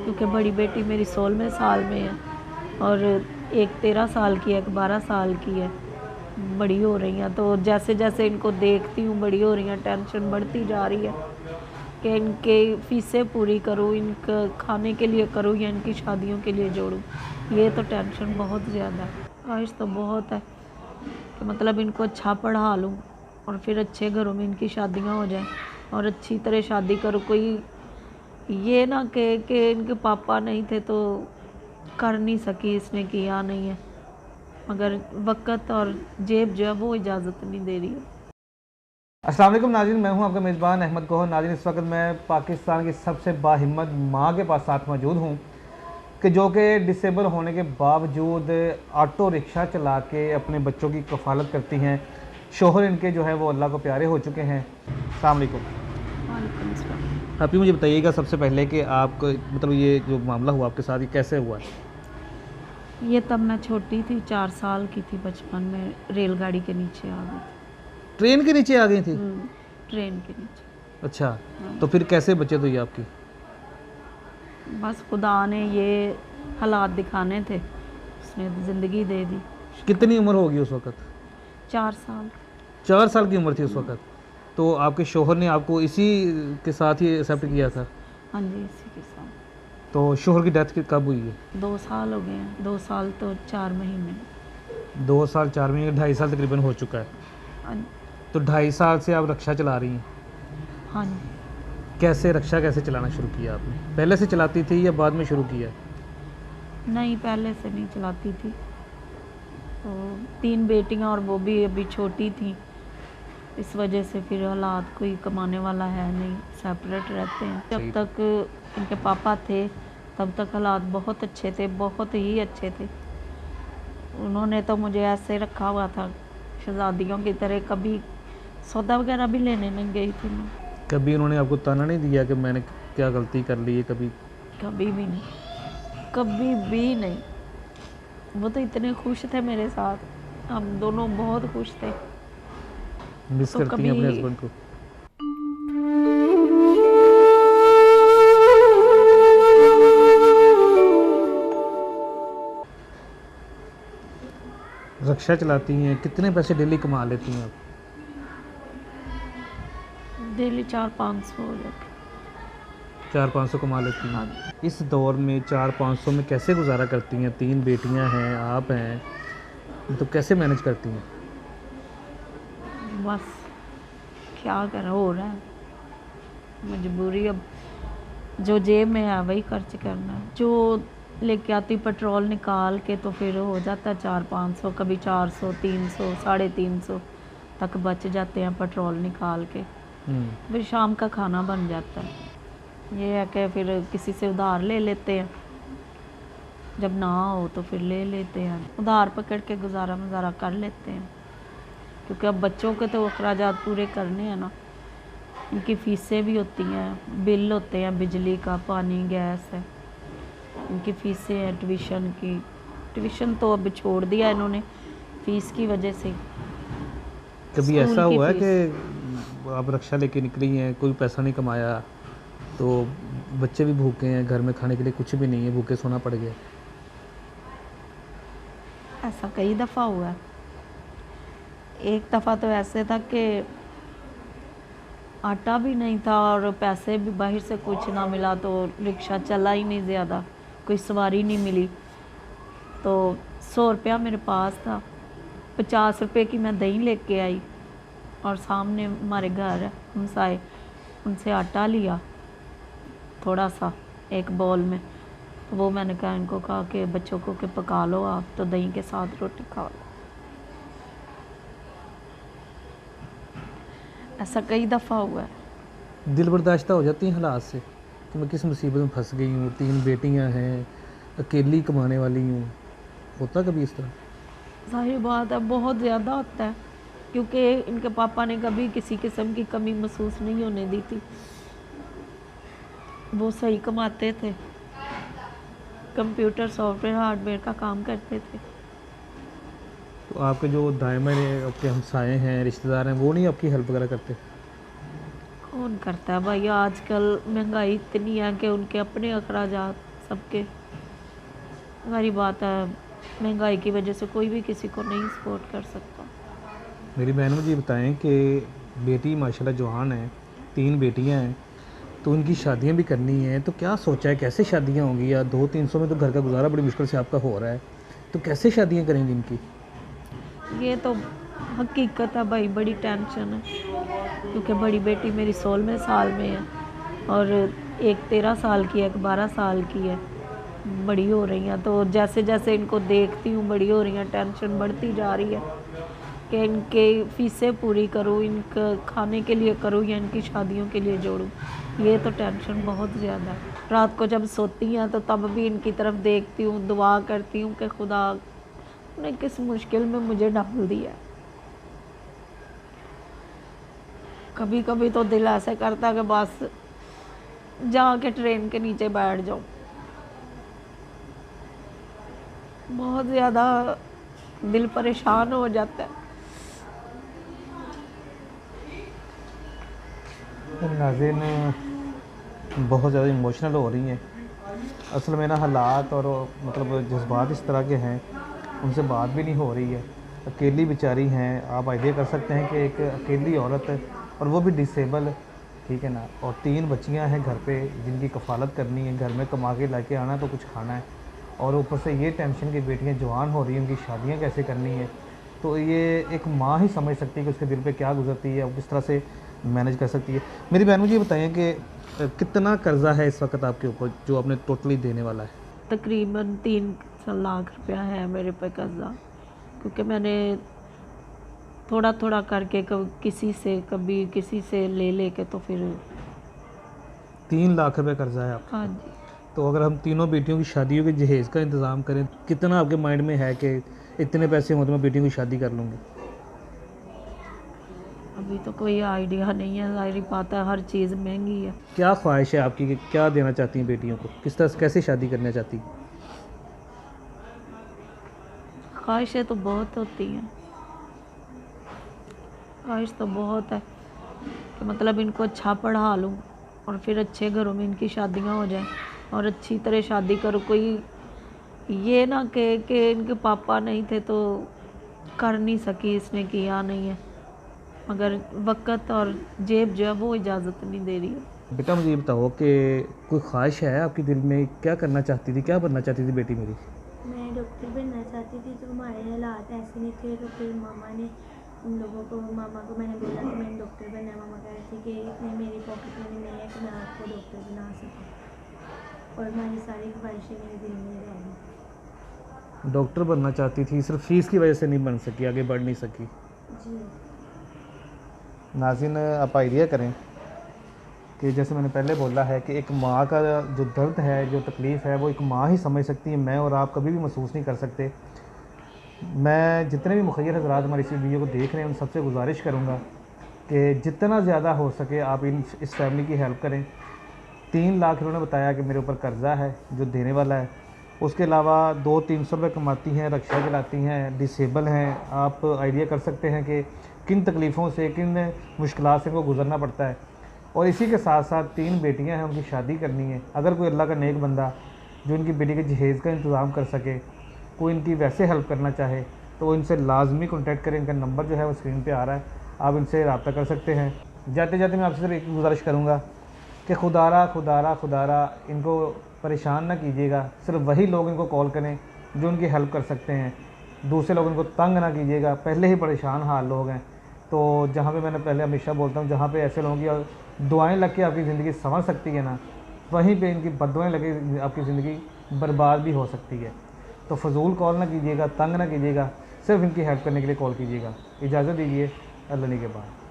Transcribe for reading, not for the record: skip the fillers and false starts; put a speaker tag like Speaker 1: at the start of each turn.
Speaker 1: क्योंकि बड़ी बेटी मेरी 16वें साल में है और एक 13 साल की है, एक 12 साल की है। बड़ी हो रही हैं तो जैसे जैसे इनको देखती हूँ बड़ी हो रही हैं, टेंशन बढ़ती जा रही है कि इनके फ़ीसें पूरी करूँ, इनका खाने के लिए करूँ या इनकी शादियों के लिए जोड़ूँ। ये तो टेंशन बहुत ज़्यादा है। ख्वाहिश तो बहुत है कि मतलब इनको अच्छा पढ़ा लूँ और फिर अच्छे घरों में इनकी शादियाँ हो जाएं और अच्छी तरह शादी करूँ। कोई ये ना कहे कि इनके पापा नहीं थे तो कर नहीं सकी, इसने किया नहीं है, मगर वक़्त और जेब जो है वो इजाज़त नहीं दे रही है।
Speaker 2: अस्सलाम वालेकुम नाज़रीन, मैं हूं आपका मेज़बान अहमद गौहर। नाज़रीन, इस वक्त मैं पाकिस्तान की सबसे बाहिम्मत माँ के पास साथ मौजूद हूं कि जो कि डिसेबल होने के बावजूद ऑटो रिक्शा चला के अपने बच्चों की कफ़ालत करती हैं। शोहर इनके जो है वो अल्लाह को प्यारे हो चुके हैं। अस्सलाम वालेकुम।
Speaker 1: वालेकुम सलाम।
Speaker 2: आप ही मुझे बताइएगा सबसे पहले कि आपको मतलब ये जो मामला हुआ आपके साथ ये कैसे हुआ है?
Speaker 1: ये तब मैं छोटी थी, 4 साल की थी, बचपन में रेलगाड़ी के नीचे आ गई
Speaker 2: ट्रेन के नीचे आ गई थी?
Speaker 1: थी। ट्रेन के नीचे।
Speaker 2: अच्छा,
Speaker 1: हाँ।
Speaker 2: तो फिर कैसे बचे तो ये आपकी?
Speaker 1: बस खुदा ने ये हालात दिखाने थे, उसने ज़िंदगी दे दी।
Speaker 2: कितनी उम्र होगी उस वक्त?
Speaker 1: 4 साल।
Speaker 2: 4 साल की उम्र थी उस वक्त। तो आपके शोहर ने आपको इसी के साथ ही एक्सेप्ट किया था?
Speaker 1: हाँ जी, इसी के साथ।
Speaker 2: तो शोहर की डेथ कब हुई है?
Speaker 1: 2 साल हो गए हैं, 2 साल तो 4 महीने।
Speaker 2: 2 साल 4 महीने, 2.5 साल तकरीबन हो चुका है।
Speaker 1: हाँ।
Speaker 2: तो 2.5 साल से आप रक्षा चला रही हैं।
Speaker 1: हाँ जी।
Speaker 2: कैसे रक्षा कैसे चलाना शुरू किया आपने? पहले से चलाती थी या बाद में शुरू किया?
Speaker 1: नहीं, पहले से नहीं चलाती थी। तो 3 बेटियां और वो भी अभी छोटी थी, इस वजह से फिर हालात, कोई कमाने वाला है नहीं, सेपरेट रहते हैं। जब तक इनके पापा थे तब तक हालात बहुत अच्छे थे, बहुत ही अच्छे थे। उन्होंने तो मुझे ऐसे रखा हुआ था शहजादियों की तरह, कभी सौदा वगैरह भी लेने नहीं गई थी मैं।
Speaker 2: कभी उन्होंने आपको ताना नहीं दिया कि मैंने क्या गलती कर ली है? कभी?
Speaker 1: कभी भी नहीं, कभी भी नहीं। वो तो इतने खुश थे मेरे साथ, हम दोनों बहुत खुश थे।
Speaker 2: मिस
Speaker 1: तो
Speaker 2: करती हैं
Speaker 1: कभी
Speaker 2: अपने हस्बैंड को? रक्षा चलाती हैं, कितने पैसे डेली कमा लेती हैं आप?
Speaker 1: डेली 400-500 हो जाते।
Speaker 2: 400-500 कमा लेती हैं।
Speaker 1: हाँ।
Speaker 2: इस दौर में 400-500 में कैसे गुजारा करती हैं? 3 बेटियां हैं, आप हैं, तो कैसे मैनेज करती हैं?
Speaker 1: बस क्या कर हो रहा है, मजबूरी। अब जो जेब में है वही खर्च करना है। जो लेके आती पेट्रोल निकाल के तो फिर हो जाता है 400-500, कभी 400, 300, 350 तक बच जाते हैं पेट्रोल निकाल के। फिर शाम का खाना बन जाता है। ये है कि फिर किसी से उधार ले लेते हैं, जब ना हो तो फिर ले लेते हैं, उधार पकड़ के गुजारा मुजारा कर लेते हैं। क्योंकि अब बच्चों के तो अखराजात पूरे करने हैं ना, इनकी फ़ीसें भी होती हैं, बिल होते हैं, बिजली का, पानी, गैस है, इनकी फ़ीसें हैं, ट्यूशन की। ट्यूशन तो अब छोड़ दिया इन्होंने फ़ीस की वजह से।
Speaker 2: कभी
Speaker 1: स्कूल
Speaker 2: ऐसा
Speaker 1: की
Speaker 2: हुआ है
Speaker 1: फ़ीस।
Speaker 2: कि आप रक्षा लेके निकली हैं, कोई पैसा नहीं कमाया, तो बच्चे भी भूखे हैं, घर में खाने के लिए कुछ भी नहीं है, भूखे सोना पड़ गया?
Speaker 1: ऐसा कई दफ़ा हुआ है। एक दफ़ा तो ऐसे था कि आटा भी नहीं था और पैसे भी बाहर से कुछ ना मिला, तो रिक्शा चला ही नहीं ज़्यादा, कोई सवारी नहीं मिली। तो 100 रुपया मेरे पास था, 50 रुपये की मैं दही लेके आई और सामने हमारे घर है हमसाए, उनसे आटा लिया थोड़ा सा एक बाउल में। तो वो मैंने कहा, इनको कहा कि बच्चों को कि पका लो आप, तो दही के साथ रोटी खा लो। ऐसा कई दफ़ा हुआ है।
Speaker 2: दिल बर्दाश्ता हो जाती हैं हालात से कि मैं किस मुसीबत में फंस गई हूँ, 3 बेटियाँ हैं, अकेली कमाने वाली हूँ? होता कभी इस तरह?
Speaker 1: ज़ाहिर बात है बहुत ज़्यादा होता है, क्योंकि इनके पापा ने कभी किसी किस्म की कमी महसूस नहीं होने दी थी। वो सही कमाते थे, कंप्यूटर सॉफ्टवेयर हार्डवेयर का काम करते थे।
Speaker 2: तो आपके जो दायमन है, आपके हमसाए हैं, रिश्तेदार हैं, वो नहीं आपकी हेल्प वगैरह करते?
Speaker 1: कौन करता है भाई, आजकल महंगाई इतनी है कि उनके अपने अखराजात सबके। हमारी बात है, महंगाई की वजह से कोई भी किसी को नहीं सपोर्ट कर सकता।
Speaker 2: मेरी बहन मुझे बताएं कि बेटी माशाल्लाह जवान है, 3 बेटियां हैं, तो उनकी शादियां भी करनी हैं, तो क्या सोचा है कैसे शादियां होंगी? या 200-300 में तो घर का गुजारा बड़ी मुश्किल से आपका हो रहा है, तो कैसे शादियां करेंगे इनकी?
Speaker 1: ये तो हकीकत है भाई, बड़ी टेंशन है क्योंकि बड़ी बेटी मेरी 16वें साल में है और एक 13 साल की है, एक 12 साल की है। बड़ी हो रही हैं तो जैसे जैसे इनको देखती हूँ बड़ी हो रही हैं, टेंशन बढ़ती जा रही है कि इनके फीसें पूरी करूँ, इनका खाने के लिए करूँ या इनकी शादियों के लिए जोड़ूँ। ये तो टेंशन बहुत ज़्यादा है। रात को जब सोती हैं तो तब भी इनकी तरफ देखती हूँ, दुआ करती हूँ कि खुदा ने किस मुश्किल में मुझे डाल दिया। कभी कभी तो दिल ऐसे करता है कि बस जाके ट्रेन के नीचे बैठ जाऊँ। बहुत ज़्यादा दिल परेशान हो जाता है।
Speaker 2: नाज़रीन बहुत ज़्यादा इमोशनल हो रही हैं। असल में ना हालात और मतलब जज्बात इस तरह के हैं, उनसे बात भी नहीं हो रही है। अकेली बेचारी हैं, आप आइडिया कर सकते हैं कि एक अकेली औरत और वो भी डिसेबल, ठीक है ना, और 3 बच्चियां हैं घर पे जिनकी कफ़ालत करनी है, घर में कमा के लाके आना तो कुछ खाना है, और ऊपर से ये टेंशन की बेटियां जवान हो रही हैं, उनकी शादियां कैसे करनी है। तो ये एक माँ ही समझ सकती है कि उसके दिल पे क्या गुजरती है और किस तरह से मैनेज कर सकती है। मेरी बहन मुझे ये बताइए कि कितना कर्ज़ा है इस वक्त आपके ऊपर जो आपने टोटली देने वाला है?
Speaker 1: तकरीबन 3 लाख रुपया है मेरे पे कर्जा, क्योंकि मैंने थोड़ा थोड़ा करके कभी किसी से ले लेके तो फिर।
Speaker 2: 3 लाख रुपए कर्ज़ा है आपके
Speaker 1: हाँ
Speaker 2: ऊपर।
Speaker 1: जी।
Speaker 2: तो अगर हम तीनों बेटियों की शादियों के जहेज़ का इंतज़ाम करें, कितना आपके माइंड में है कि इतने पैसे हों तो मैं बेटियों की शादी कर लूँगी?
Speaker 1: अभी तो कोई आइडिया नहीं है, ज़ाहिर बात है हर चीज़ महंगी है।
Speaker 2: क्या ख्वाहिश है आपकी कि क्या देना चाहती हैं बेटियों को? किस तरह से कैसे शादी करना चाहती हैं?
Speaker 1: ख्वाहिशें तो बहुत होती हैं, ख्वाहिश तो बहुत है कि मतलब इनको अच्छा पढ़ा लूँ और फिर अच्छे घरों में इनकी शादियाँ हो जाएं और अच्छी तरह शादी करूँ। कोई ये ना कहे कि इनके पापा नहीं थे तो कर नहीं सकी, इसने किया नहीं है, मगर वक़्त और जेब जो है वो इजाज़त नहीं दे रही है।
Speaker 2: बेटा मुझे ये बताओ कि कोई ख्वाहिश है आपके दिल में, क्या करना चाहती थी, क्या बनना चाहती थी बेटी मेरी?
Speaker 3: मैं डॉक्टर बनना चाहती थी, तो हमारे हालात ऐसे नहीं थे, तो फिर मामा को मैंने बोला कि मैंने डॉक्टर बनना है। मामा कह रहे थे कि इतनी मेरी पॉकेट मनी नहीं है कि मैं आपको डॉक्टर बना सकूँ, और हमारी सारी ख्वाहिशें मेरे दिल में रह गई।
Speaker 2: डॉक्टर बनना चाहती थी, सिर्फ फीस की वजह से नहीं बन सकी, आगे बढ़ नहीं सकी।
Speaker 3: जी।
Speaker 2: नाज़रीन आप आइडिया करें कि जैसे मैंने पहले बोला है कि एक माँ का जो दर्द है, जो तकलीफ़ है, वो एक माँ ही समझ सकती है। मैं और आप कभी भी महसूस नहीं कर सकते। मैं जितने भी मुखय्यर हज़रात हमारी इस वीडियो को देख रहे हैं उन सबसे गुजारिश करूँगा कि जितना ज़्यादा हो सके आप इस फैमिली की हेल्प करें। 3 लाख इन्होंने बताया कि मेरे ऊपर कर्ज़ा है जो देने वाला है। उसके अलावा 200-300 रुपये कमाती हैं, रिक्शा चलाती हैं, डिसेबल हैं। आप आइडिया कर सकते हैं कि किन तकलीफ़ों से, किन मुश्किलात से इनको गुज़रना पड़ता है। और इसी के साथ साथ 3 बेटियां हैं, उनकी शादी करनी है। अगर कोई अल्लाह का नेक बंदा जो इनकी बेटी के जहेज़ का इंतज़ाम कर सके, कोई इनकी वैसे हेल्प करना चाहे, तो वो इनसे लाजमी कॉन्टैक्ट करें। इनका नंबर जो है वो स्क्रीन पे आ रहा है, आप इनसे रब्ता कर सकते हैं। जाते जाते मैं आपसे सिर्फ एक गुजारिश करूँगा कि खुदारा इनको परेशान ना कीजिएगा। सिर्फ वही लोग इनको कॉल करें जो उनकी हेल्प कर सकते हैं, दूसरे लोग इनको तंग ना कीजिएगा। पहले ही परेशान हाल लोग हैं, तो जहाँ पे मैंने पहले हमेशा बोलता हूँ, जहाँ पे ऐसे लोगों की दुआएं लग के आपकी ज़िंदगी संवर सकती है ना, वहीं पे इनकी बद्दुआएं लगे आपकी ज़िंदगी बर्बाद भी हो सकती है। तो फजूल कॉल ना कीजिएगा, तंग ना कीजिएगा, सिर्फ इनकी हेल्प करने के लिए कॉल कीजिएगा। इजाज़त दीजिए, अल्लाह ने के बाद।